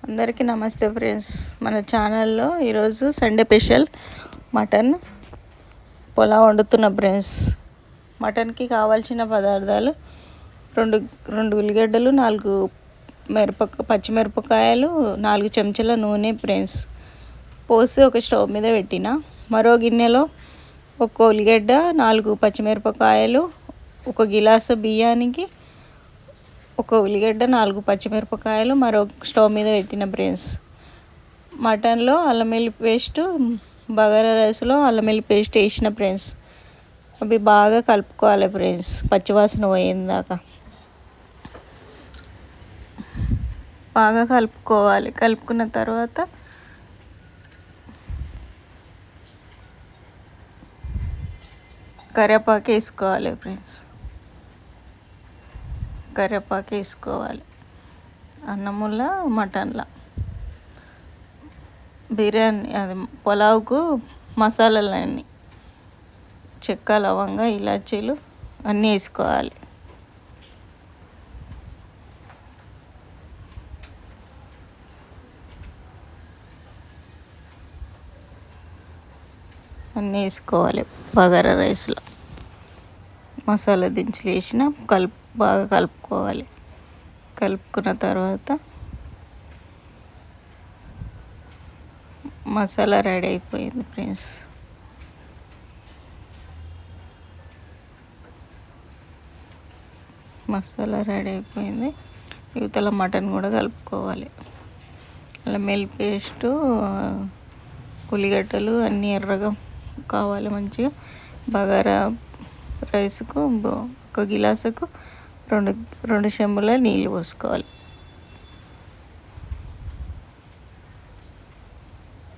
అందరికీ నమస్తే ఫ్రెండ్స్. మన ఛానల్లో ఈరోజు సండే స్పెషల్ మటన్ పులావ్ వండుతున్న ఫ్రెండ్స్. మటన్కి కావాల్సిన పదార్థాలు రెండు ఉల్లిగడ్డలు, 4 పచ్చిమిరపకాయలు, 4 చెంచాల నూనె ఫ్రెండ్స్. పోసి ఒక స్టవ్ మీద పెట్టిన. మరో గిన్నెలో 1 ఉల్లిగడ్డ, 4 పచ్చిమిరపకాయలు, 1 గిలాసు బియ్యానికి 1 ఉల్లిగడ్డ, 4 పచ్చిమిరపకాయలు మరో స్టవ్ మీద పెట్టిన ఫ్రెండ్స్. మటన్లో అల్లం వెల్లుల్లి పేస్ట్, బగారా రైస్లో అల్లం వెల్లుల్లి పేస్ట్ వేసిన ఫ్రెండ్స్. అవి బాగా కలుపుకోవాలి ఫ్రెండ్స్, పచ్చివాసన పోయేదాకా బాగా కలుపుకోవాలి. కలుపుకున్న తర్వాత కరివేపాకు వేసుకోవాలి ఫ్రెండ్స్. కరివేపాకు వేసుకోవాలి. అన్నముల మటన్లా బిర్యానీ అది పులావ్కు మసాలాలన్నీ చెక్క, లవంగ, ఇలాచీలు అన్నీ వేసుకోవాలి. అన్నీ వేసుకోవాలి. బగారా రైస్లో మసాలా దినుసులు వేసిన బాగా కలుపుకోవాలి. కలుపుకున్న తర్వాత మసాలా రెడీ అయిపోయింది ఫ్రెండ్స్. మసాలా రెడీ అయిపోయింది. యువతల మటన్ కూడా కలుపుకోవాలి. అల్లం వెల్లుల్లి పేస్టు, ఉల్లిగడ్డలు అన్నీ ఎర్రగా కావాలి మంచిగా. బగారా రైస్కు 1 గిలాసుకు 2 చెంబుల నీళ్ళు పోసుకోవాలి.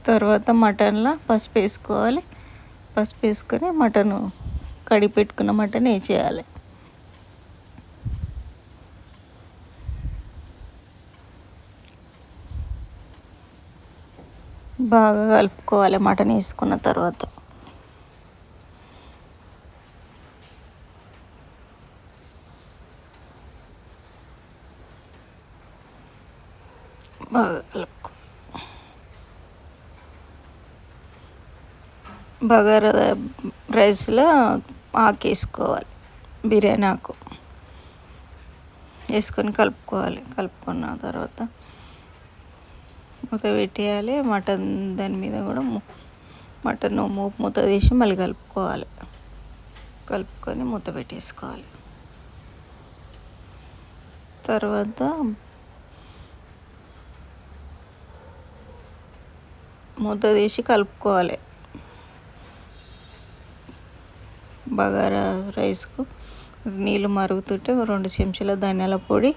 తర్వాత మటన్లో పసుపు వేసుకోవాలి. పసుపు వేసుకొని మటను కడిగి పెట్టుకున్న మటన్ వేసేయాలి. బాగా కలుపుకోవాలి. మటన్ వేసుకున్న తర్వాత బాగా కలుపుకో. బగారా రైస్లో ఆకు వేసుకోవాలి. బిర్యానీ ఆకు వేసుకొని కలుపుకోవాలి. కలుపుకున్న తర్వాత మూత పెట్టేయాలి. మటన్ దాని మీద కూడా మటన్ మూత తీసి మళ్ళీ కలుపుకోవాలి. కలుపుకొని మూత పెట్టేసుకోవాలి. తర్వాత మూత తీసి కలుపుకోవాలి. బగారా రైస్కు నీళ్ళు మరుగుతుంటే 2 చెంచాల ధనియాల పొడి,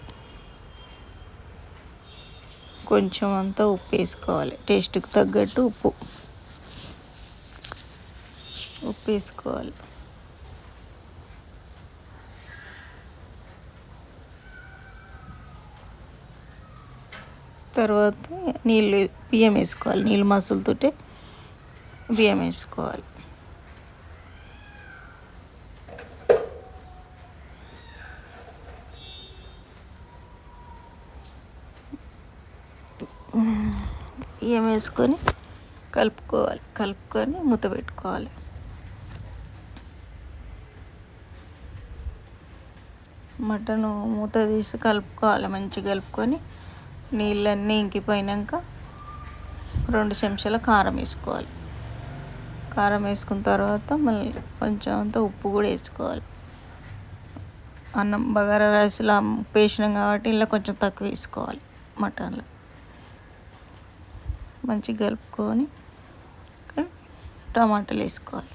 కొంచెం అంతా ఉప్పు వేసుకోవాలి. టేస్ట్కి తగ్గట్టు ఉప్పు వేసుకోవాలి. తర్వాత బియ్యం వేసుకోవాలి. నీళ్ళు మసులుతుంటే బియ్యం వేసుకోవాలి. బియ్యం వేసుకొని కలుపుకోవాలి. కలుపుకొని మూత పెట్టుకోవాలి. మటన్ మూత తీసి కలుపుకోవాలి. మంచిగా కలుపుకొని నీళ్ళన్నీ ఇంకిపోయినాక 2 చెంచాల కారం వేసుకోవాలి. కారం వేసుకున్న తర్వాత మళ్ళీ కొంచెం అంత ఉప్పు కూడా వేసుకోవాలి. అన్నం బగారా రైస్లో ఉప్పు వేసినాం కాబట్టి ఇలా కొంచెం తక్కువ వేసుకోవాలి. మటన్లో మంచిగా కలుపుకొని టమాటాలు వేసుకోవాలి.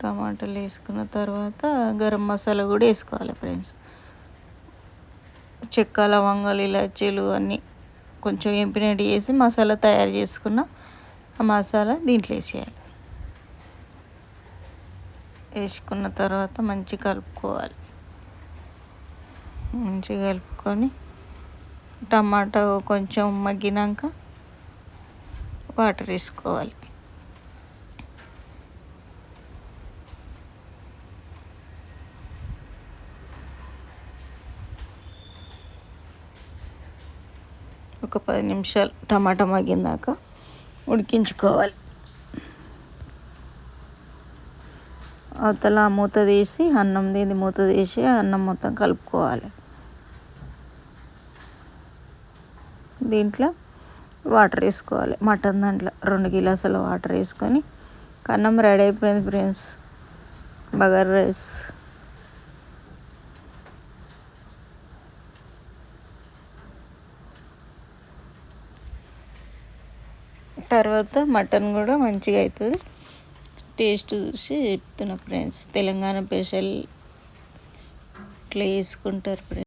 టమాటాలు వేసుకున్న తర్వాత గరం మసాలా కూడా వేసుకోవాలి ఫ్రెండ్స్. చెక్క, లవంగాలు, ఇలాచీలు అన్నీ కొంచెం ఎంపినట్టు వేసి మసాలా తయారు చేసుకున్న ఆ మసాలా దీంట్లో వేసేయాలి. వేసుకున్న తర్వాత మంచిగా కలుపుకోవాలి. మంచిగా కలుపుకొని టమాటా కొంచెం మగ్గినాక వాటర్ వేసుకోవాలి. ఒక 10 నిమిషాలు టమాటా మగ్గిందాక ఉడికించుకోవాలి. అవతల మూత తీసి మూత తీసి అన్నం మొత్తం కలుపుకోవాలి. దీంట్లో వాటర్ వేసుకోవాలి. మటన్ దాంట్లో 2 గిలాసుల వాటర్ వేసుకొని అన్నం రెడీ అయిపోయింది ఫ్రెండ్స్. బగారా రైస్. తర్వాత మటన్ కూడా మంచిగా అవుతుంది. టేస్ట్ చూసి చెప్తున్నా ఫ్రెండ్స్. తెలంగాణ స్పెషల్ ఇట్లా వేసుకుంటారు ఫ్రెండ్స్.